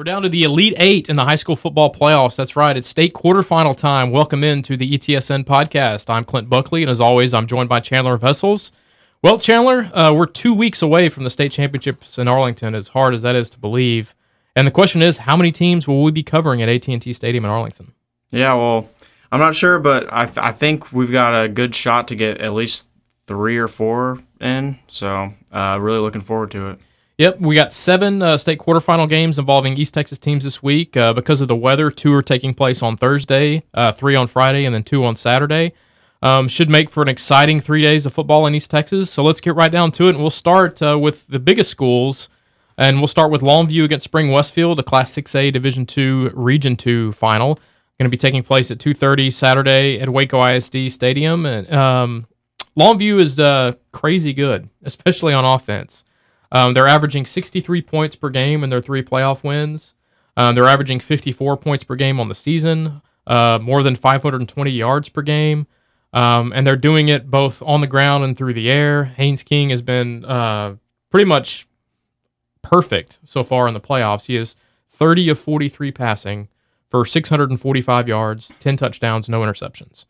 We're down to the Elite Eight in the high school football playoffs. That's right. It's state quarterfinal time. Welcome into the ETSN podcast. I'm Clint Buckley, and as always, I'm joined by Chandler Vessels. Well, Chandler, we're 2 weeks away from the state championships in Arlington, as hard as that is to believe. And the question is, how many teams will we be covering at AT&T Stadium in Arlington? Yeah, well, I'm not sure, but I think we've got a good shot to get at least 3 or 4 in, so really looking forward to it. Yep, we got 7 state quarterfinal games involving East Texas teams this week. Because of the weather, 2 are taking place on Thursday, 3 on Friday, and then 2 on Saturday. Should make for an exciting 3 days of football in East Texas. So let's get right down to it, and we'll start with the biggest schools, and we'll start with Longview against Spring Westfield, the Class 6A Division II Region II final. Going to be taking place at 2:30 Saturday at Waco ISD Stadium. And Longview is crazy good, especially on offense. They're averaging 63 points per game in their 3 playoff wins. They're averaging 54 points per game on the season, more than 520 yards per game, and they're doing it both on the ground and through the air. Haynes King has been pretty much perfect so far in the playoffs. He is 30 of 43 passing for 645 yards, 10 touchdowns, no interceptions.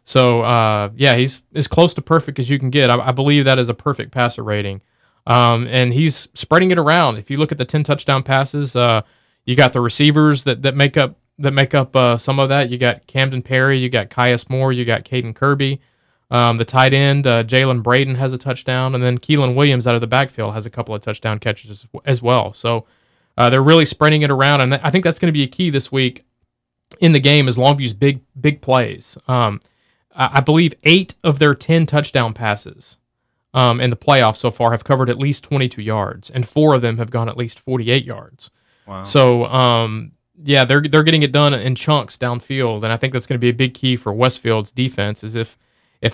So, he's as close to perfect as you can get. I believe that is a perfect passer rating. And he's spreading it around. If you look at the 10 touchdown passes, you got the receivers that make up some of that. You got Camden Perry, you got Caius Moore, you got Caden Kirby. The tight end, Jalen Braden has a touchdown, and then Keelan Williams out of the backfield has a couple of touchdown catches as well. So they're really spreading it around, and I think that's going to be a key this week in the game is Longview's big plays. I believe 8 of their 10 touchdown passes in the playoffs so far have covered at least 22 yards, and 4 of them have gone at least 48 yards. Wow. So, they're getting it done in chunks downfield, and I think that's going to be a big key for Westfield's defense is if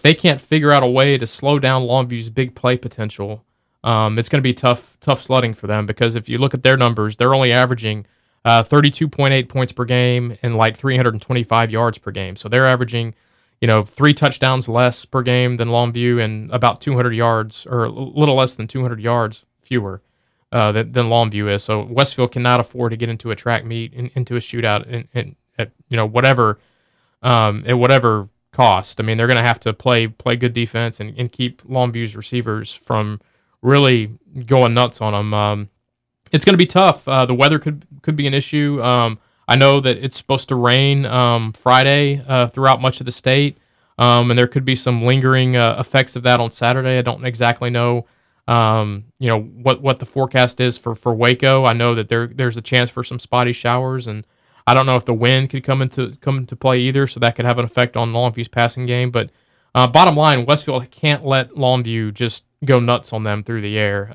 they can't figure out a way to slow down Longview's big play potential, it's going to be tough sledding for them because if you look at their numbers, they're only averaging 32.8 points per game and like 325 yards per game. So they're averaging 3 touchdowns less per game than Longview and about 200 yards, or a little less than 200 yards fewer than Longview is. So Westfield cannot afford to get into a track meet, into a shootout, at whatever cost. I mean, they're going to have to play good defense and keep Longview's receivers from really going nuts on them. It's going to be tough. The weather could be an issue. I know that it's supposed to rain Friday throughout much of the state, and there could be some lingering effects of that on Saturday. I don't exactly know, what the forecast is for Waco. I know that there's a chance for some spotty showers, and I don't know if the wind could come into play either, so that could have an effect on Longview's passing game. But bottom line, Westfield can't let Longview just go nuts on them through the air.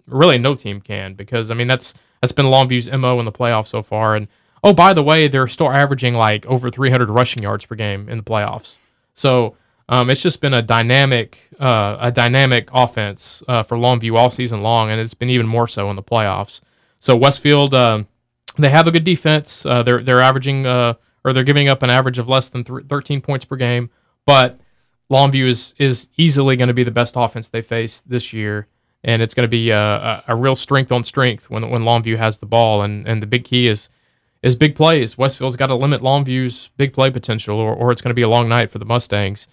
Really, no team can because that's been Longview's MO in the playoffs so far. And oh, by the way, they're still averaging like over 300 rushing yards per game in the playoffs. So it's just been a dynamic offense for Longview all season long, and it's been even more so in the playoffs. So Westfield, they have a good defense. They're averaging or they're giving up an average of less than 13 points per game, but Longview is easily going to be the best offense they face this year. And it's going to be a real strength on strength when Longview has the ball. And the big key is big plays. Westfield's got to limit Longview's big play potential, or it's going to be a long night for the Mustangs.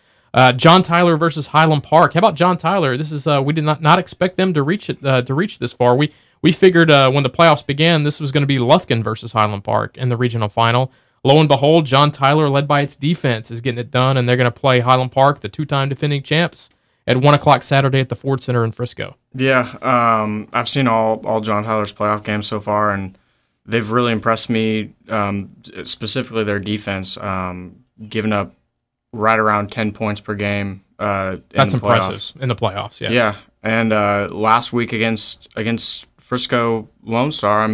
John Tyler versus Highland Park. How about John Tyler? This is we did not expect them to reach this far. We figured when the playoffs began, this was going to be Lufkin versus Highland Park in the regional final. Lo and behold, John Tyler, led by its defense, is getting it done, and they're going to play Highland Park, the 2-time defending champs, at 1 o'clock Saturday at the Ford Center in Frisco. Yeah, I've seen all John Tyler's playoff games so far, and they've really impressed me, specifically their defense, giving up right around 10 points per game That's impressive in the playoffs, yes. Yeah, and last week against Frisco Lone Star,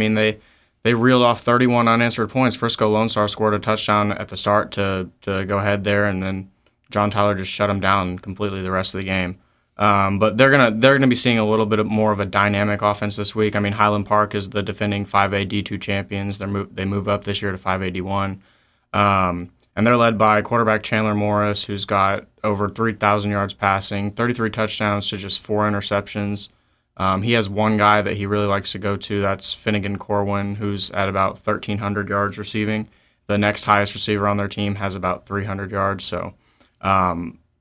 they reeled off 31 unanswered points. Frisco Lone Star scored a touchdown at the start to go ahead there, and then John Tyler just shut them down completely the rest of the game. But they're gonna be seeing a little bit more of a dynamic offense this week. Highland Park is the defending 5A D2 champions. They move up this year to 5A D1, and they're led by quarterback Chandler Morris, who's got over 3,000 yards passing, 33 touchdowns to just 4 interceptions. He has one guy that he really likes to go to. That's Finnegan Corwin, who's at about 1,300 yards receiving. The next highest receiver on their team has about 300 yards. So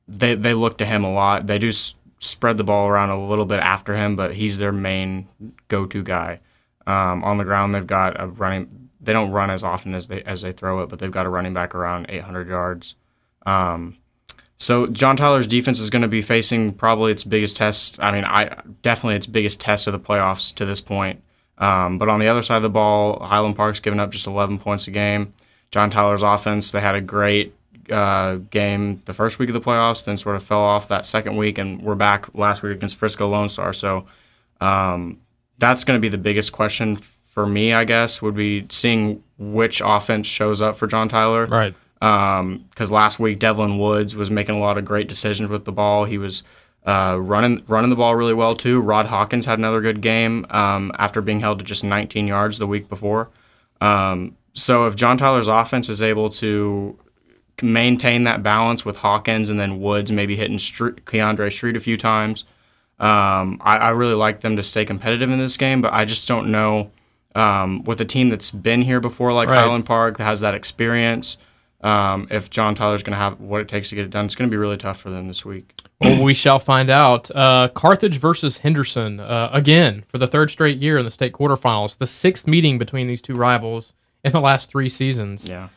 they look to him a lot. They do spread the ball around a little bit after him, but he's their main go-to guy. On the ground, they've got a running. They don't run as often as they throw it, but they've got a running back around 800 yards. So John Tyler's defense is going to be facing probably its biggest test. I mean, definitely its biggest test of the playoffs to this point. But on the other side of the ball, Highland Park's given up just 11 points a game. John Tyler's offense, they had a great game the first week of the playoffs, then sort of fell off that second week, and we're back last week against Frisco Lone Star. So that's going to be the biggest question for me, I guess, would be seeing which offense shows up for John Tyler. Right. Because last week Devlin Woods was making a lot of great decisions with the ball. He was running the ball really well too. Rod Hawkins had another good game after being held to just 19 yards the week before. So if John Tyler's offense is able to maintain that balance with Hawkins and then Woods maybe hitting Keandre Street a few times, I really like them to stay competitive in this game, but I just don't know with a team that's been here before like Right. Highland Park, that has that experience. If John Tyler's going to have what it takes to get it done, it's going to be really tough for them this week. Well, we shall find out. Carthage versus Henderson, again, for the third straight year in the state quarterfinals, the sixth meeting between these two rivals in the last 3 seasons. Yeah.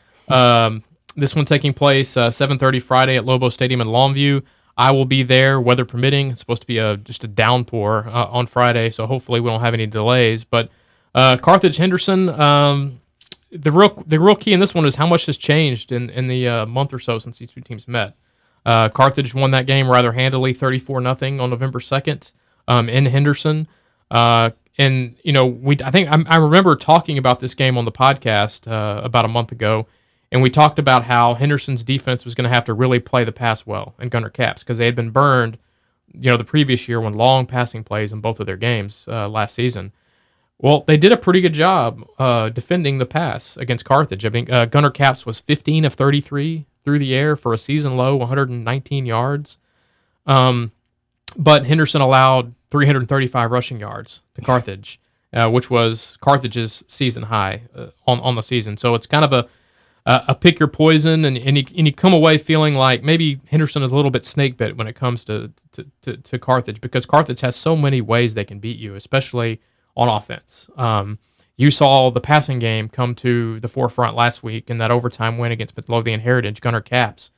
This one taking place 7:30 Friday at Lobo Stadium in Longview. I will be there, weather permitting. It's supposed to be just a downpour on Friday, so hopefully we don't have any delays. But Carthage-Henderson, the real key in this one is how much has changed in the month or so since these two teams met. Carthage won that game rather handily, 34-0 on November 2nd in Henderson. And I remember talking about this game on the podcast about a month ago, and we talked about how Henderson's defense was going to have to really play the pass well in Gunner Caps because they had been burned, the previous year when long passing plays in both of their games last season. Well, they did a pretty good job defending the pass against Carthage. I mean, Gunner Caps was 15 of 33 through the air for a season low, 119 yards. But Henderson allowed 335 rushing yards to Carthage, which was Carthage's season high on the season. So it's kind of a pick your poison, and you come away feeling like maybe Henderson is a little bit snake bit when it comes to Carthage, because Carthage has so many ways they can beat you, especially on offense. You saw the passing game come to the forefront last week in that overtime win against Midlothian Heritage. Gunner Caps,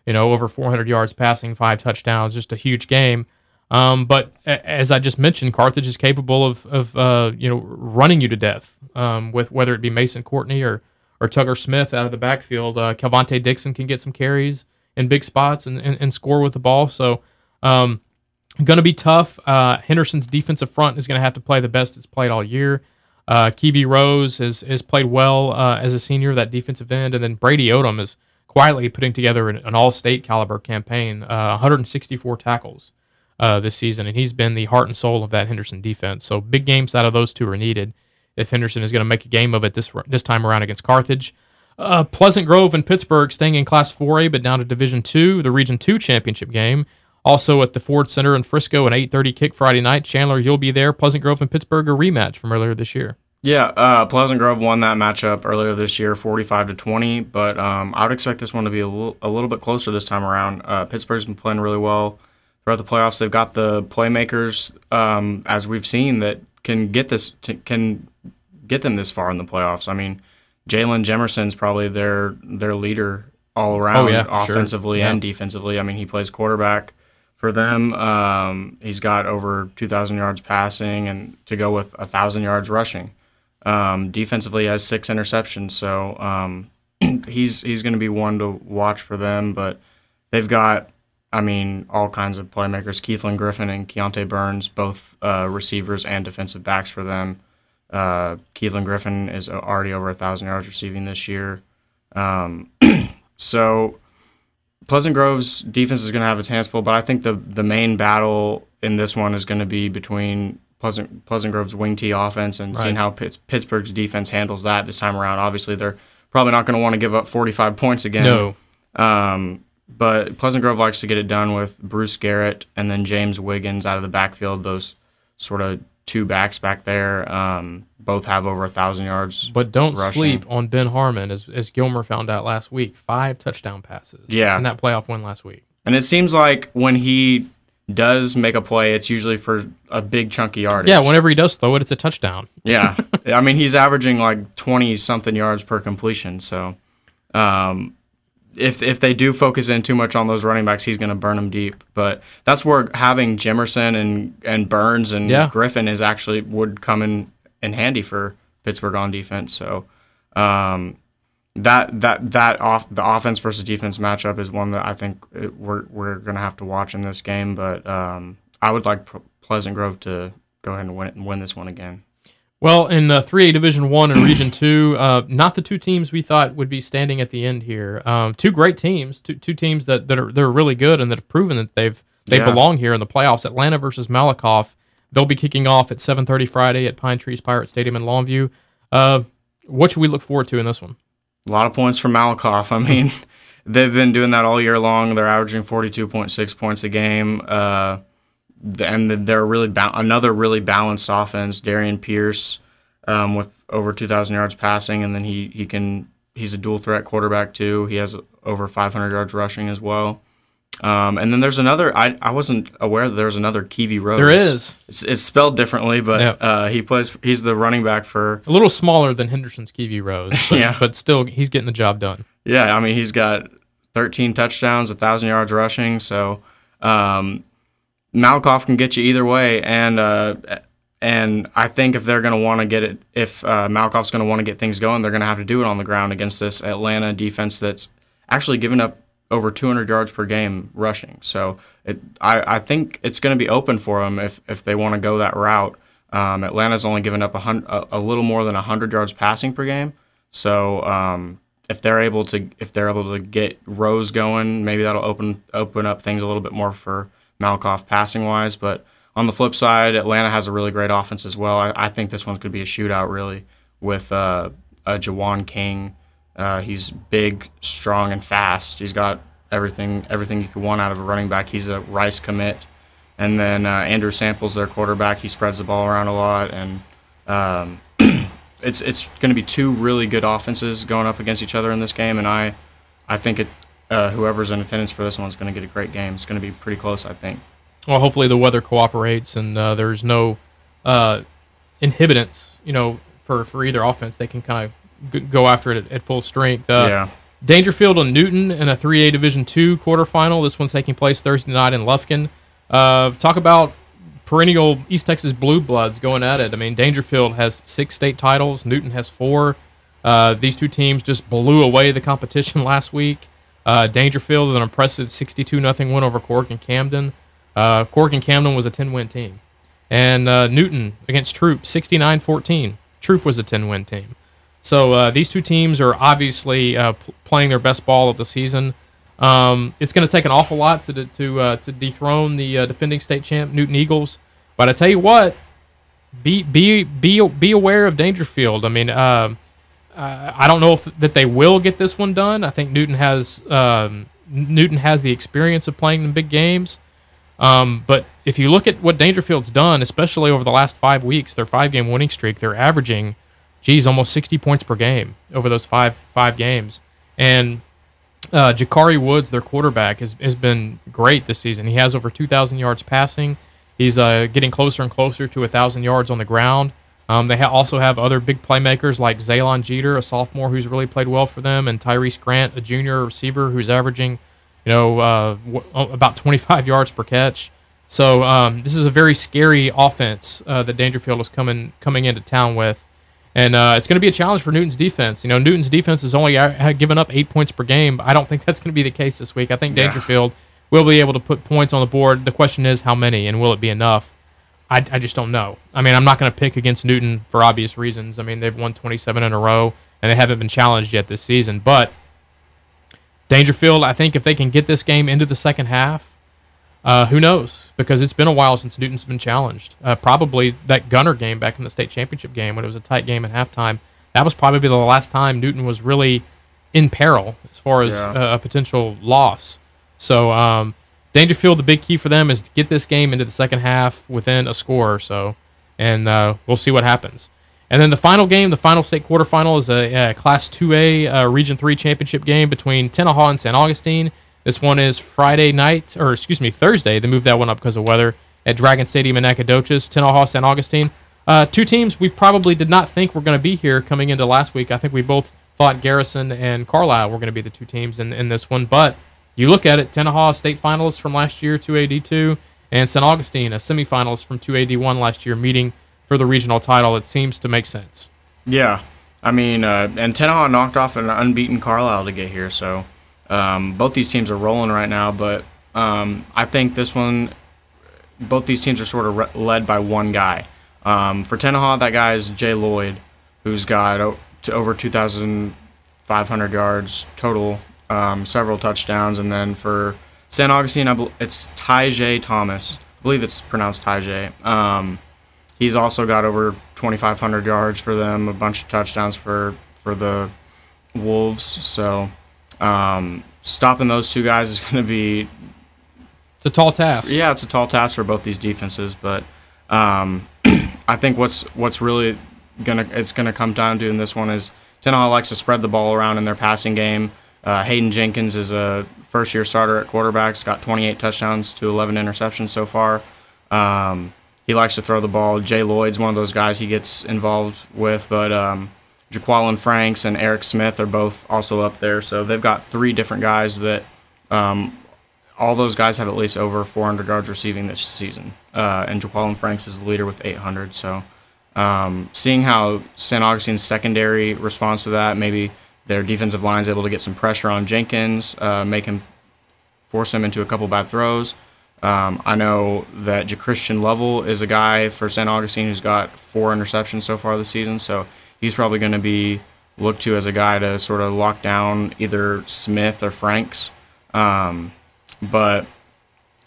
over 400 yards passing, 5 touchdowns, just a huge game. But as I just mentioned, Carthage is capable of running you to death with whether it be Mason Courtney or Tugger Smith out of the backfield. Calvante Dixon can get some carries in big spots and score with the ball. So going to be tough. Henderson's defensive front is going to have to play the best it's played all year. Kiwi Rose has played well as a senior, that defensive end. And then Brady Odom is quietly putting together an all-state caliber campaign, 164 tackles this season. And he's been the heart and soul of that Henderson defense. So big games out of those two are needed if Henderson is going to make a game of it this time around against Carthage. Pleasant Grove and Pittsburgh staying in Class 4A, but down to Division II, the Region 2 championship game. Also at the Ford Center in Frisco, an 8:30 kick Friday night. Chandler, you'll be there. Pleasant Grove and Pittsburgh, a rematch from earlier this year. Yeah, Pleasant Grove won that matchup earlier this year, 45-20. But I would expect this one to be a little bit closer this time around. Pittsburgh's been playing really well throughout the playoffs. They've got the playmakers, as we've seen, that can get them this far in the playoffs. I mean, Jalen Jemerson's probably their leader all around, offensively and defensively. I mean, he plays quarterback for them. He's got over 2,000 yards passing and to go with 1,000 yards rushing. Defensively, he has 6 interceptions, so he's going to be one to watch for them. But they've got, all kinds of playmakers. Keithlin Griffin and Keontae Burns, both receivers and defensive backs for them. Keithlin Griffin is already over 1,000 yards receiving this year. So Pleasant Grove's defense is going to have its hands full, but I think the main battle in this one is going to be between Pleasant Grove's wing T offense and seeing how Pittsburgh's defense handles that this time around. Obviously, they're probably not going to want to give up 45 points again. No. But Pleasant Grove likes to get it done with Bruce Garrett and then James Wiggins out of the backfield. Those sort of two backs back there. Both have over 1,000 yards. But don't rushing. sleep on Ben Harmon, as Gilmer found out last week. 5 touchdown passes in that playoff win last week. And it seems like when he does make a play, it's usually for a big chunky yardage. Yeah, whenever he does throw it, it's a touchdown. Yeah. I mean, he's averaging like 20-something yards per completion. So if they do focus in too much on those running backs, he's going to burn them deep. But that's where having Jimerson and Burns and Griffin would come in handy for Pittsburgh on defense. So the offense versus defense matchup is one that I think we're going to have to watch in this game. But I would like Pleasant Grove to go ahead and win this one again. Well, in 3A Division I and Region 2, not the two teams we thought would be standing at the end here. Two great teams, two teams that are really good and that have proven that they belong here in the playoffs. Atlanta versus Malakoff. They'll be kicking off at 7:30 Friday at Pine Trees Pirate Stadium in Longview. What should we look forward to in this one? A lot of points from Malakoff. I mean, they've been doing that all year long. They're averaging 42.6 points a game. And they're another really balanced offense. Darian Pierce with over 2,000 yards passing, and then he's a dual threat quarterback too. He has over 500 yards rushing as well. And then there's another. I wasn't aware that there was another Kiwi Rose. There is. It's spelled differently, but he's the running back for a little smaller than Henderson's Kiwi Rose. But, but still, he's getting the job done. Yeah, I mean he's got 13 touchdowns, 1,000 yards rushing. So Malakoff can get you either way, and I think if they're going to want to get it, if Malakoff's going to want to get things going, they're going to have to do it on the ground against this Atlanta defense that's actually given up over 200 yards per game rushing. So I think it's going to be open for them if they want to go that route. Atlanta's only given up a little more than 100 yards passing per game. So if they're able to get Rose going, maybe that'll open up things a little bit more for Malakoff passing wise. But on the flip side, Atlanta has a really great offense as well. I think this one could be a shootout really with Jawan King. He's big, strong, and fast. He's got everything you could want out of a running back. He's a Rice commit. And then Andrew Sample's their quarterback. He spreads the ball around a lot. And it's going to be two really good offenses going up against each other in this game. And I think whoever's in attendance for this one is going to get a great game. It's going to be pretty close, I think. Well, hopefully the weather cooperates and there's no inhibitants, for either offense. They can kind of go after it at full strength. Dangerfield and Newton in a 3A Division II quarterfinal. This one's taking place Thursday night in Lufkin. Talk about perennial East Texas Blue Bloods going at it. I mean, Dangerfield has 6 state titles. Newton has 4. These two teams just blew away the competition last week. Dangerfield with an impressive 62-0 win over Cork and Camden. Cork and Camden was a 10-win team. And Newton against Troop, 69-14. Troop was a 10-win team. So these two teams are obviously playing their best ball of the season. It's going to take an awful lot to dethrone the defending state champ Newton Eagles. But I tell you what, be aware of Dangerfield. I mean, I don't know that they will get this one done. I think Newton has the experience of playing in big games. But if you look at what Dangerfield's done, especially over the last 5 weeks, their 5-game winning streak, they're averaging, almost 60 points per game over those five games. And Jakari Woods, their quarterback, has been great this season. He has over 2,000 yards passing. He's getting closer and closer to 1,000 yards on the ground. They also have other big playmakers like Zaylon Jeter, a sophomore who's really played well for them, and Tyrese Grant, a junior receiver who's averaging about 25 yards per catch. So this is a very scary offense that Dangerfield is coming into town with. And it's going to be a challenge for Newton's defense. Newton's defense has only given up 8 points per game. I don't think that's going to be the case this week. I think Dangerfield will be able to put points on the board. The question is how many, and will it be enough? I just don't know. I mean, I'm not going to pick against Newton for obvious reasons. I mean, they've won 27 in a row, and they haven't been challenged yet this season. But Dangerfield, I think if they can get this game into the second half, who knows? Because it's been a while since Newton's been challenged. Probably that Gunner game back in the state championship game when it was a tight game at halftime. That was probably the last time Newton was really in peril as far as a potential loss. So Dangerfield, the big key for them is to get this game into the second half within a score or so, and we'll see what happens. And then the final game, the final state quarterfinal, is a Class 2A Region 3 championship game between Tenaha and St. Augustine. This one is Thursday. They moved that one up because of weather at Dragon Stadium in Nacogdoches. Tenaha, St. Augustine. Two teams we probably did not think were going to be here coming into last week. I think we both thought Garrison and Carlisle were going to be the two teams in this one. But you look at it, Tenaha, state finalists from last year, 2AD2, and St. Augustine, a semifinalist from 2AD1 last year, meeting for the regional title. It seems to make sense. Yeah. I mean, and Tenaha knocked off an unbeaten Carlisle to get here, so both these teams are rolling right now. But I think this one, both these teams are sort of led by one guy. For Tenaha, that guy is Jay Lloyd, who's got over 2,500 yards total, several touchdowns. And then for St. Augustine, it's Tyjay Thomas. I believe it's pronounced Tyjay. He's also got over 2,500 yards for them, a bunch of touchdowns for the Wolves. So stopping those two guys is going to be... It's a tall task. Yeah, it's a tall task for both these defenses, but... I think what's really gonna come down to in this one is Tenaha likes to spread the ball around in their passing game. Hayden Jenkins is a first-year starter at quarterback. He's got 28 touchdowns to 11 interceptions so far. He likes to throw the ball. Jay Lloyd's one of those guys he gets involved with, but Jaqualin Franks and Eric Smith are both also up there. So they've got three different guys that all those guys have at least over 400 yards receiving this season. And Jaqualin Franks is the leader with 800. So seeing how St. Augustine's secondary responds to that, maybe their defensive line is able to get some pressure on Jenkins, force him into a couple bad throws. I know that JaChristian Lovell is a guy for St. Augustine who's got 4 interceptions so far this season. So he's probably going to be looked to as a guy to sort of lock down either Smith or Franks. But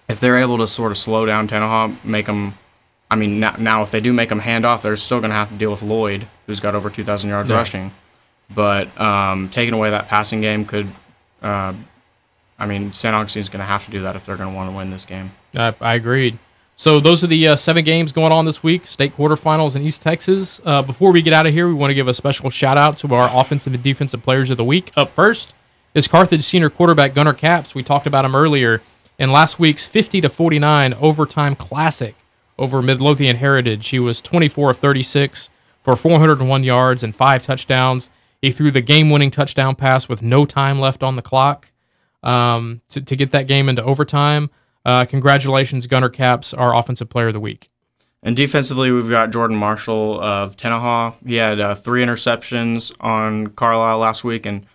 if they're able to sort of slow down Tenaha, make them, I mean, now if they do make them hand off, they're still going to have to deal with Lloyd, who's got over 2,000 yards rushing. But taking away that passing game could, St. Augustine's going to have to do that if they're going to want to win this game. I agreed. So those are the 7 games going on this week, state quarterfinals in East Texas. Before we get out of here, we want to give a special shout-out to our offensive and defensive players of the week. Up first is Carthage senior quarterback Gunnar Capps. We talked about him earlier in last week's 50-49 overtime classic over Midlothian Heritage. He was 24 of 36 for 401 yards and 5 touchdowns. He threw the game-winning touchdown pass with no time left on the clock to get that game into overtime. Congratulations, Gunnar Capps, our offensive player of the week. And defensively, we've got Jordan Marshall of Tenaha. He had 3 interceptions on Carlisle last week, and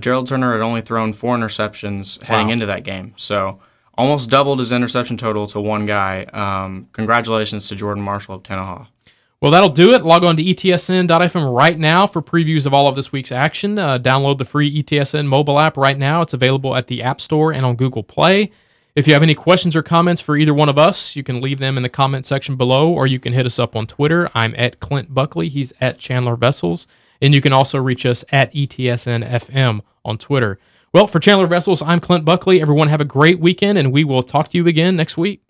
Gerald Turner had only thrown 4 interceptions heading into that game. So almost doubled his interception total to one guy. Congratulations to Jordan Marshall of Tenaha. Well, that'll do it. Log on to ETSN.fm right now for previews of all of this week's action. Download the free ETSN mobile app right now. It's available at the App Store and on Google Play. If you have any questions or comments for either one of us, you can leave them in the comment section below, or you can hit us up on Twitter. I'm at Clint Buckley. He's at Chandler Vessels. And you can also reach us at ETSN.fm on Twitter. Well, for Chandler Vessels, I'm Clint Buckley. Everyone have a great weekend, and we will talk to you again next week.